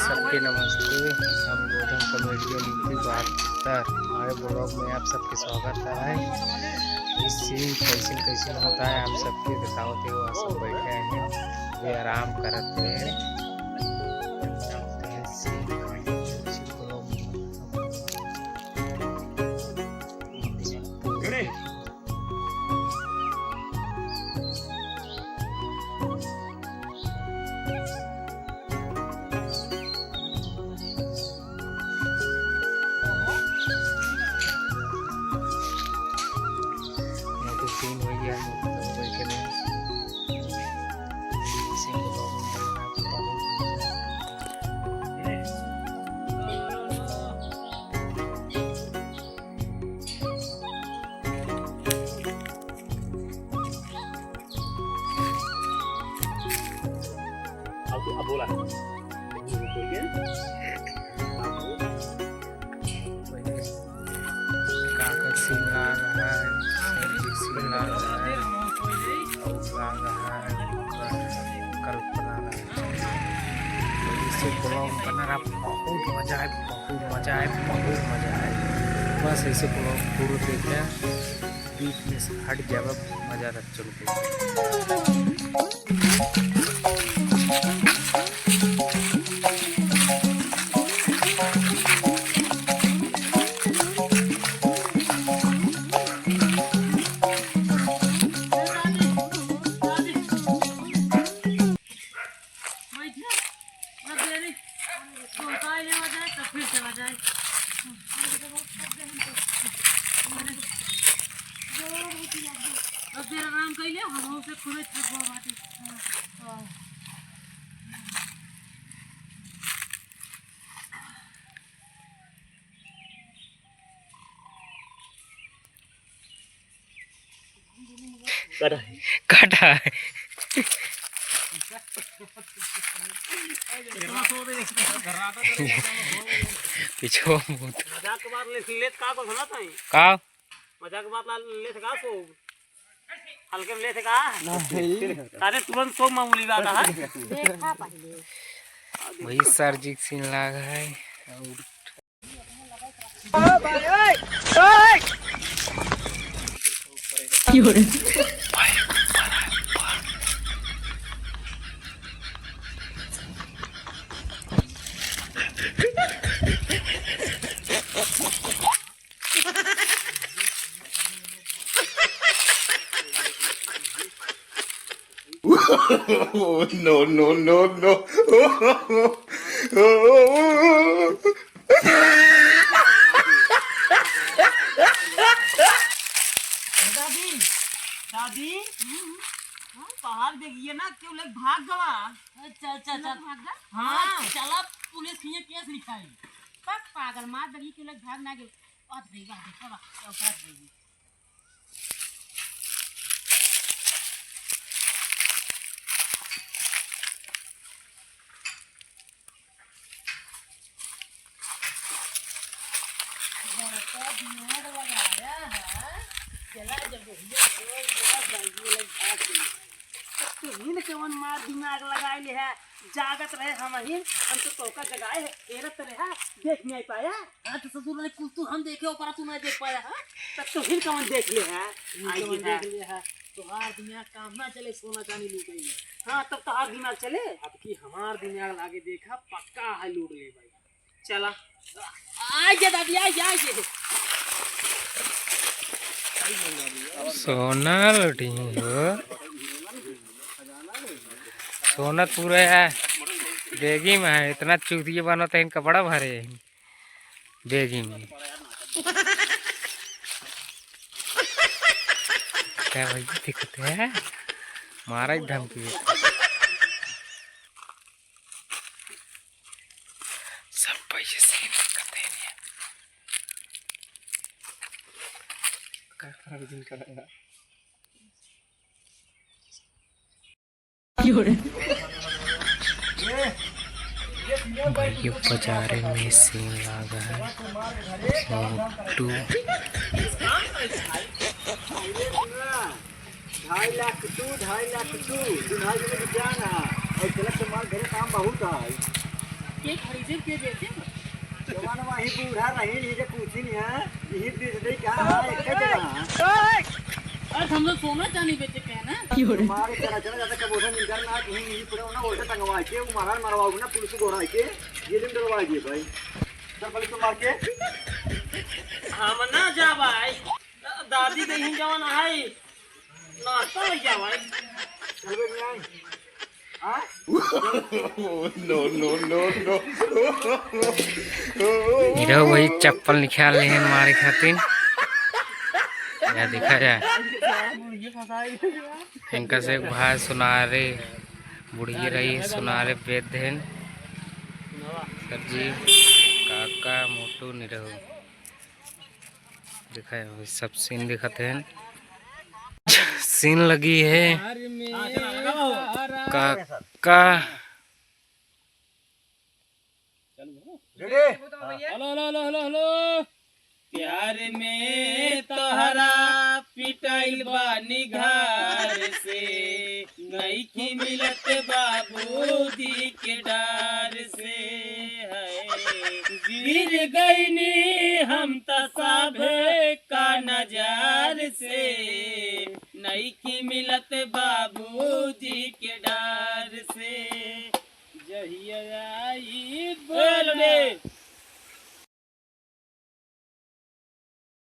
सबके नमस्ते। हम गौतम कॉमेडियन यूपी 72 हमारे ब्लॉग में आप सबके स्वागत है। इस सीन कैसे होता है आप सबके बताते हो। सब बैठे हैं, वे आराम करते हैं। सीन हो गया बैठे में अब बोला कागज सीन ला रहा है, सीन ला रहा है, कल्पना इससे ब्लॉग बना रहा। बहुत मजा है, बहुत मजा है, बहुत मजा है। बस ऐसे ब्लॉग पूरा देखते हैं, बीच में से हट जाएगा मजा रख चलते। अब देर आराम कैले हम से खुले छबो बाटी काटा है पीछो मजाक के बात लेत का को सुना था का मजाक के बात लेत का सो हल्के में लेत का अरे तुरंत सो मामूली बात है देखा पहले वही सर जी सीन लगा है। No, no, no, no. दादी दादी पहाड़ देखिए ना क्यों लोग भाग गवा। चल चल चल भाग जा। हाँ चला पुलिस ये केस लिखाई पक पागल मार दगी के लोग भाग ना गए और देगा देखो ऊपर देगी कवन मार दिमाग लगाए ले है जागत रहे हम तो तोका जगाए है एरत रहे देख नहीं पाया। हां तो ससुर ने कुछ तू हम देखे ऊपर तू नहीं देख पाया हां तब तो फिर कवन देख ले है कवन देख लिया है तो हर दिमाग काम ना चले सोना चांदी लूट गई। हाँ तब तो हर दिमाग चले अब की हमार दिमाग लागे देखा पक्का है लूट ले भाई। चला आ जा दादी आ जा सोना लुटी हो सोना पूरा है बेगी में है। इतना चूतिया बनो तो इनका बड़ा भरे बेगी में क्या भाई दिखते है मारा धमकी सब पैसे से करते हैं का दिन का भाई बाजारे में सीन लगा है। Photo 2.5 lakh to 2.5 lakh to 2.5 lakh जाना और गलत माल घरे काम बहुत है। के खरीदे के देते जवान वही बूढ़ा रही नहीं जे पूछी नहीं है यही बेच दे क्या है एक जगह और हम लोग सोना चांदी बेचे के हैं ना हमारे चला चला जाता कब उधर निकल ना कहीं नहीं पड़े ना उल्टा टंगवा के वो मारा मरवाओ ना पुलिस को घोड़ा के ये दिन डलवा दिए भाई चल पुलिस को मार के हम ना जा भाई दादी कहीं जवान है नाश्ता ले जा भाई चल बे नहीं हां हीरो वही चप्पल निकाल ले मारे खातिर या देखा जाए इनका से एक भाई सुनारे बुढ़ी रही सुनारे बेद देन सरजी काका मोटू निरहु दिखा है सब सीन दिखाते हैं सीन लगी है काका ready hello hello hello hello hello प्यार में तोहरा पिटाइल बानी घर से नहीं की मिलत बाबूजी के डर से है गिर गईनी हम तसाभे का नजर से नहीं की मिलत बाबूजी के डर